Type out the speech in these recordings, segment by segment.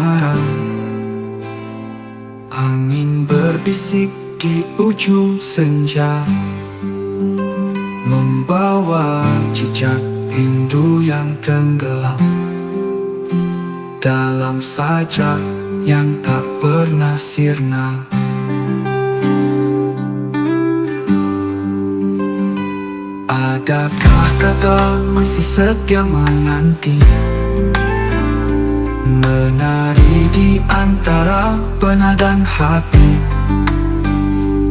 temaram. Angin berbisik di ujung senja, membawa jejak rindu yang tenggelam dalam sajak yang tak pernah sirna. Adakah kata masih setia menanti, menari di antara benak dan hati?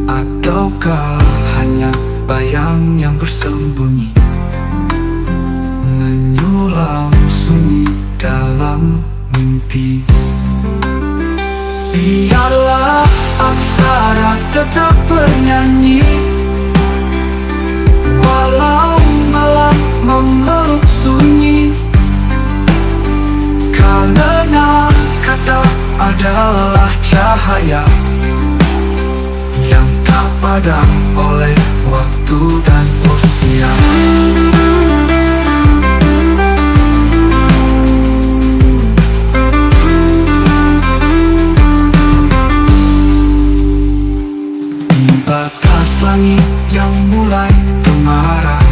Ataukah hanya bayang yang bersembunyi, menyulam sunyi dalam mimpi? Biarlah aksara tetap bernyanyi, walau malam memeluk sunyi. Karena kata adalah cahaya yang tak padam oleh waktu dan usia. Di batas langit yang mulai temaram,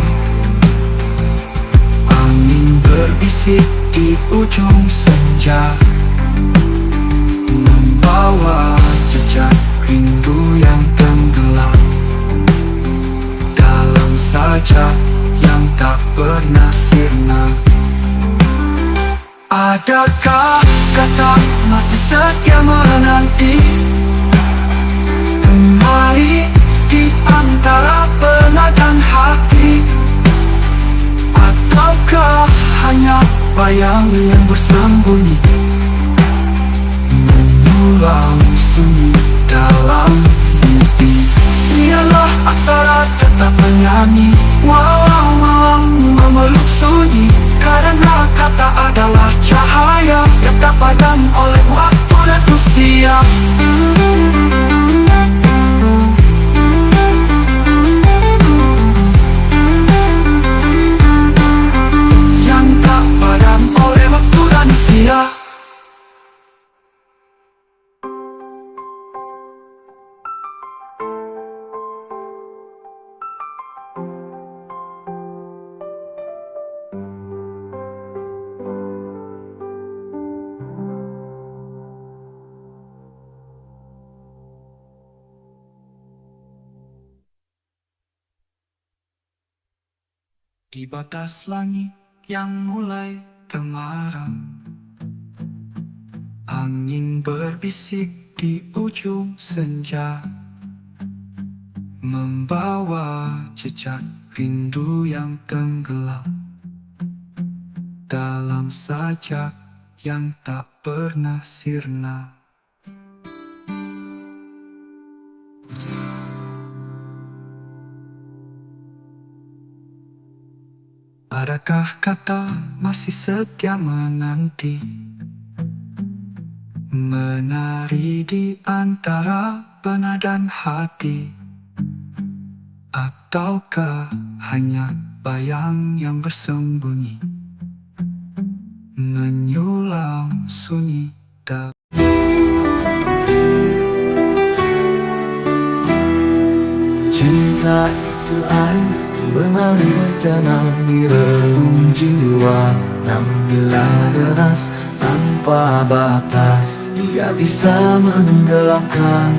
angin berbisik di ujung senja, membawa jejak rindu yang tenggelam dalam sajak yang tak pernah sirna. Adakah kata masih setia menanti, kembali di antara benak dan hati? Ataukah hanya bayang yang bersembunyi, menyulam sunyi dalam mimpi? Biarlah aksara tetap menyanyi, walau malam memeluk sunyi. Karena kata adalah cahaya yang tak padam oleh waktu dan usia. Yang tak padam oleh waktu dan usia. Di batas langit yang mulai temaram, angin berbisik di ujung senja, membawa jejak rindu yang tenggelam dalam sajak yang tak pernah sirna. Adakah kata masih setia menanti, menari di antara benak dan hati? Ataukah hanya bayang yang bersembunyi, menyulam sunyi dalam. Cinta itu air mengalir tenang di relung jiwa, namun bila deras tanpa batas, dia bisa menenggelamkan.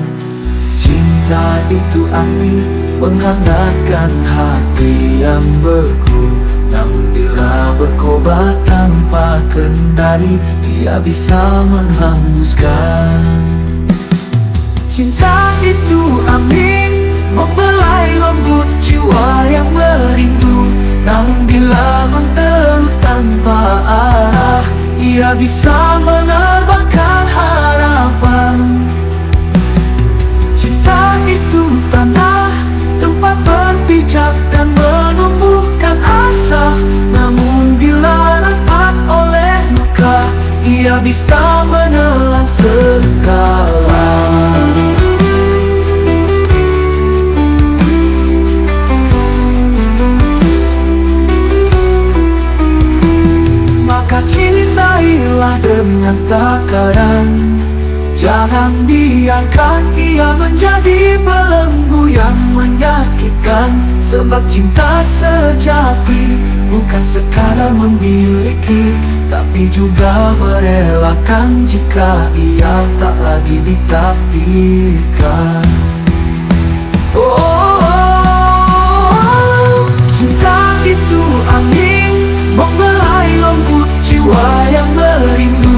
Cinta itu api menghangatkan hati yang beku, namun bila berkobar tanpa kendali, dia bisa menghanguskan. Cinta itu angin membelai lembut jiwa yang merindu, namun bila menteru tanpa arah, ia bisa menerbangkan harapan. Cinta itu tanah, tempat berpijak dan menumbuhkan asa, namun bila retak oleh luka, ia bisa menelan sekala. Maka cintailah dengan dengan takaran. Jangan biarkan ia menjadi belenggu yang menyakitkan. Sebab cinta sejati bukan sekadar memiliki, tapi juga merelakan jika ia tak lagi ditakdirkan. Cinta itu angin membelai lembut jiwa yang merindu.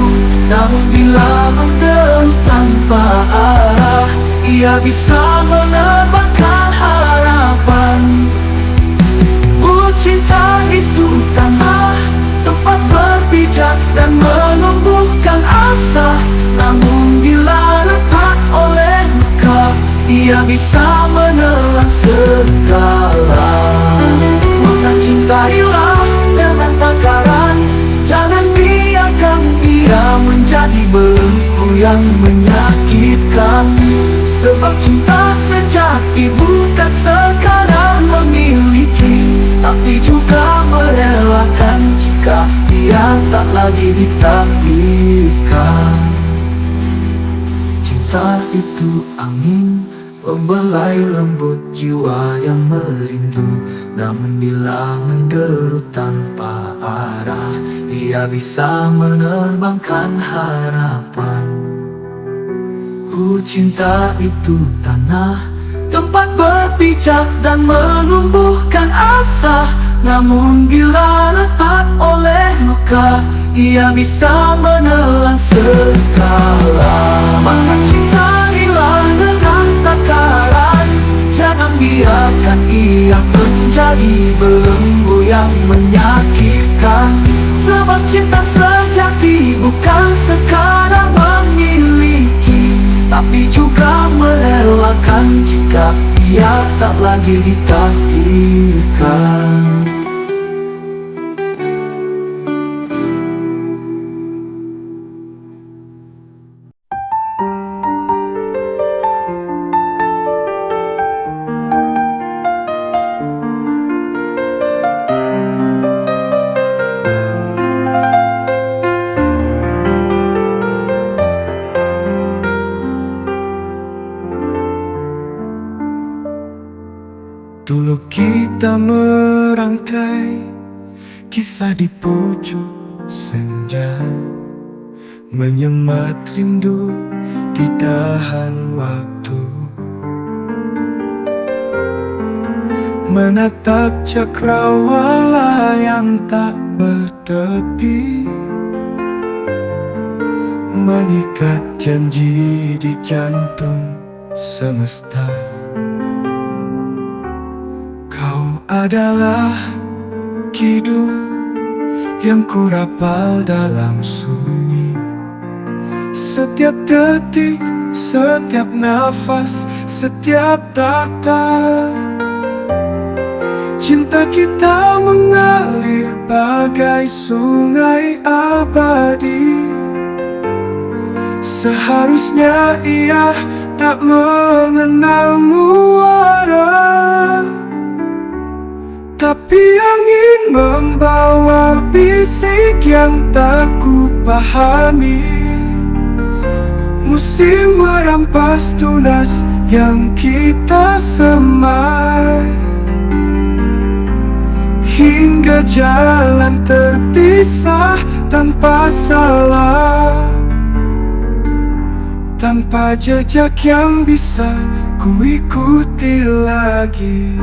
Namun bila menderu tanpa arah, ia bisa menerbangkan harapan. Cinta itu tanah, tempat berpijak dan menumbuhkan asa. Namun bila retak oleh luka, ia bisa menelan segala. Maka cintailah dengan takaran. Jangan biarkan ia menjadi belenggu yang menyakitkan. Sebab cinta sejati bukan sekadar memiliki, tapi juga merelakan jika ia tak lagi ditakdirkan. Cinta itu angin membelai lembut jiwa yang merindu. Namun bila menderu tanpa arah, ia bisa menerbangkan harapan. Cinta itu tanah, tempat berpijak dan menumbuhkan asa. Namun bila retak oleh luka, ia bisa menelan segala. Maka cintailah dengan takaran. Jangan biarkan ia menjadi belenggu yang menyakitkan. Sebab cinta sejati bukan sekadar memiliki, tapi juga merelakan jika ia tak lagi ditakdirkan. Dulu kita merangkai kisah di pucuk senja, menyemat rindu di dahan waktu, menatap cakrawala yang tak bertepi, mengikat janji di jantung semesta. Adalah kidung yang ku rapal dalam sunyi. Setiap detik, setiap nafas, setiap tata. Cinta kita mengalir bagai sungai abadi. Seharusnya ia tak mengenal muara, tapi angin membawa bisik yang tak ku pahami. Musim merampas tunas yang kita semai, hingga jalan terpisah tanpa salah, tanpa jejak yang bisa ku ikuti lagi.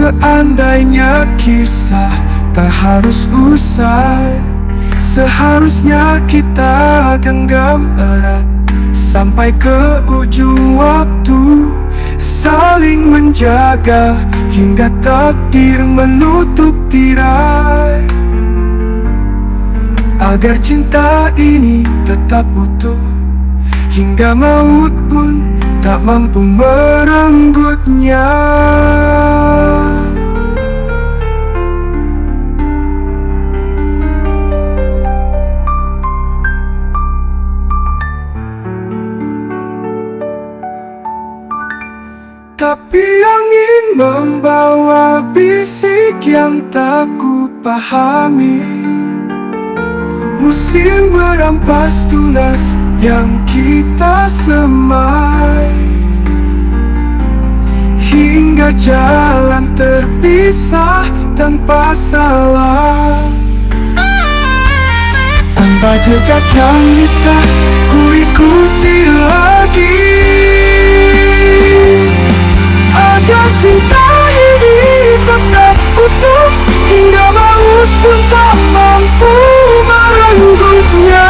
Seandainya kisah tak harus usai, seharusnya kita genggam erat sampai ke ujung waktu, saling menjaga hingga takdir menutup tirai, agar cinta ini tetap utuh hingga maut pun tak mampu merenggutnya. Tapi yang yang tak ku pahami. Musim merampas tunas yang kita semai, hingga jalan terpisah tanpa salah. Tanpa jejak yang bisa ku ikuti lagi, agar cinta ini tetap utuh hingga maut pun tak mampu merenggutnya.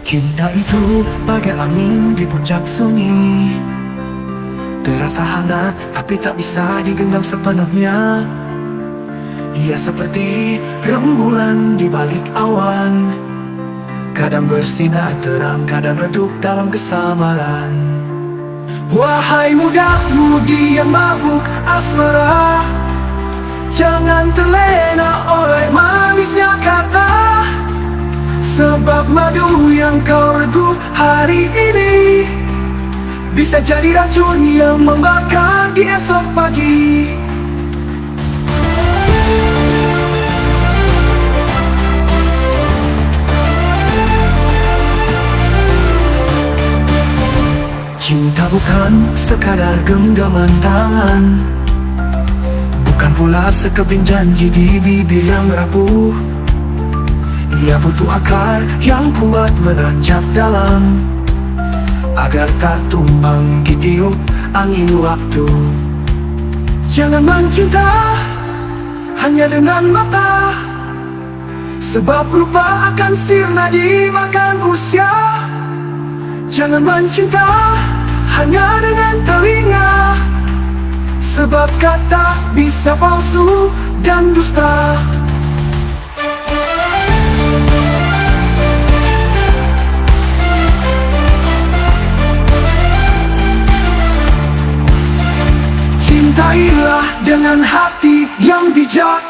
Cinta itu bagai angin di puncak sunyi, terasa hangat tapi tak bisa digenggam sepenuhnya. Ia seperti rembulan di balik awan, kadang bersinar terang, kadang redup dalam kesamaran. Wahai muda-mudi yang mabuk asmara, jangan terlena oleh manisnya kata. Sebab madu yang kau redup hari ini bisa jadi racun yang membakar di esok pagi. Cinta bukan sekadar genggaman tangan, bukan pula sekeping janji di bibir yang rapuh. Ia butuh akar yang kuat menanjak dalam, agar tak tumbang ditiup angin waktu. Jangan mencinta hanya dengan mata, sebab rupa akan sirna dimakan usia. Jangan mencinta hanya dengan telinga, sebab kata bisa palsu dan dusta. Cintailah dengan hati yang bijak,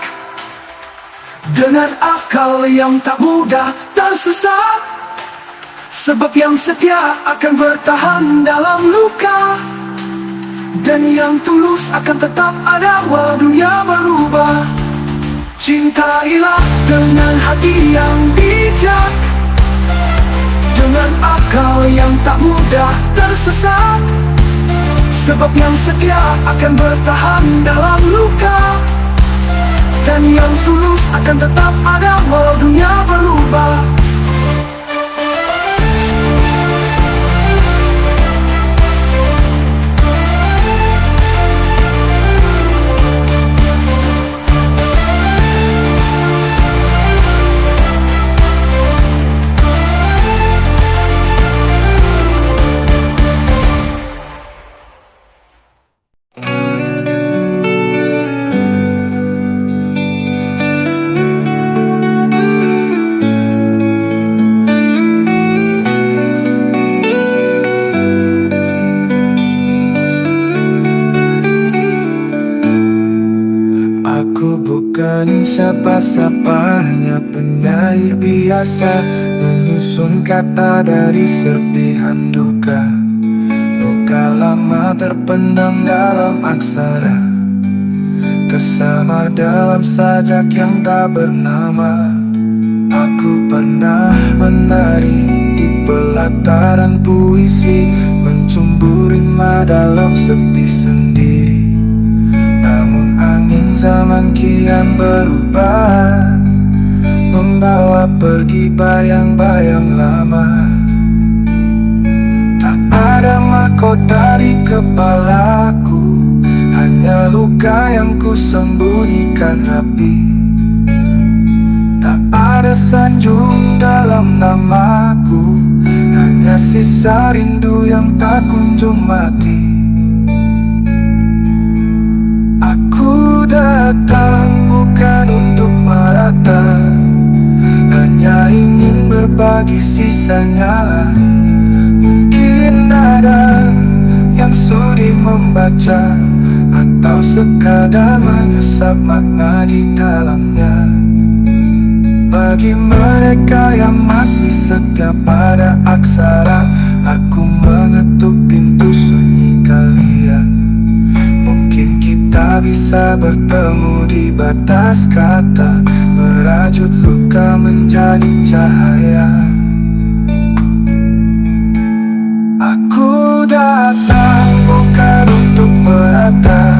dengan akal yang tak mudah tersesat. Sebab yang setia akan bertahan dalam luka, dan yang tulus akan tetap ada walau dunia berubah. Cintailah dengan hati yang bijak, dengan akal yang tak mudah tersesat. Sebab yang setia akan bertahan dalam luka, dan yang tulus akan tetap ada walau dunia berubah. Bukan siapa-siapa, hanya penyair biasa, menyusun kata dari serpihan duka. Luka lama terpendam dalam aksara, tersamar dalam sajak yang tak bernama. Aku pernah menari di pelataran puisi, mencumbu rima dalam sepi sendiri. Namun angin zaman kian berubah, membawa pergi bayang-bayang lama. Tak ada mahkota di kepalaku, hanya luka yang ku sembunyikan rapi. ada sanjung dalam namaku, hanya sisa rindu yang tak kunjung mati. Aku datang bukan untuk merata, hanya ingin berbagi sisa nyala. Mungkin ada yang sudi membaca, atau sekadar menyesap makna di dalamnya. Bagi mereka yang masih setia pada aksara, aku mengetuk pintu sunyi kalian. Mungkin kita bisa bertemu di batas kata, merajut luka menjadi cahaya. Aku datang bukan untuk merata,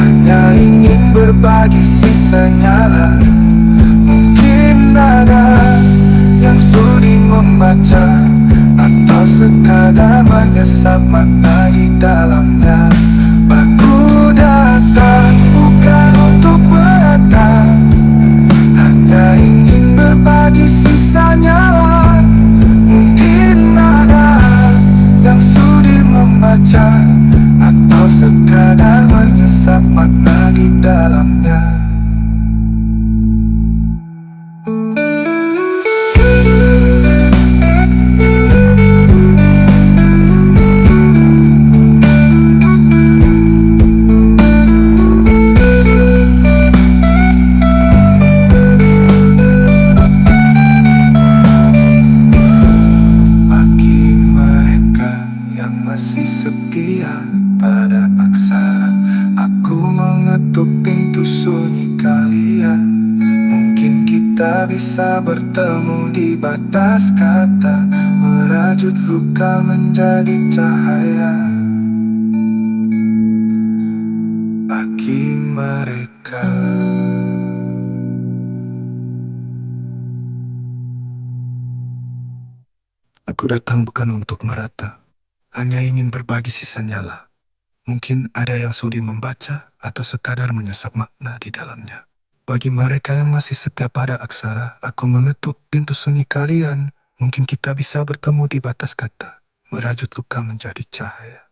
hanya ingin berbagi sisa nyala. Mungkin ada yang sudi membaca, atau sekadar menyesap makna di dalamnya. Aku datang bukan untuk merata, hanya ingin berbagi sisa nyala. Mungkin ada yang sudi membaca, atau sekadar menyesap makna di dalamnya. Masih setia pada aksara, aku mengetuk pintu sunyi kalian. Mungkin kita bisa bertemu di batas kata, merajut luka menjadi cahaya. Bagi mereka, aku datang bukan untuk merata, hanya ingin berbagi sisa nyala. Mungkin ada yang sudi membaca, atau sekadar menyesap makna di dalamnya. Bagi mereka yang masih setia pada aksara, aku mengetuk pintu sunyi kalian. Mungkin kita bisa bertemu di batas kata, merajut luka menjadi cahaya.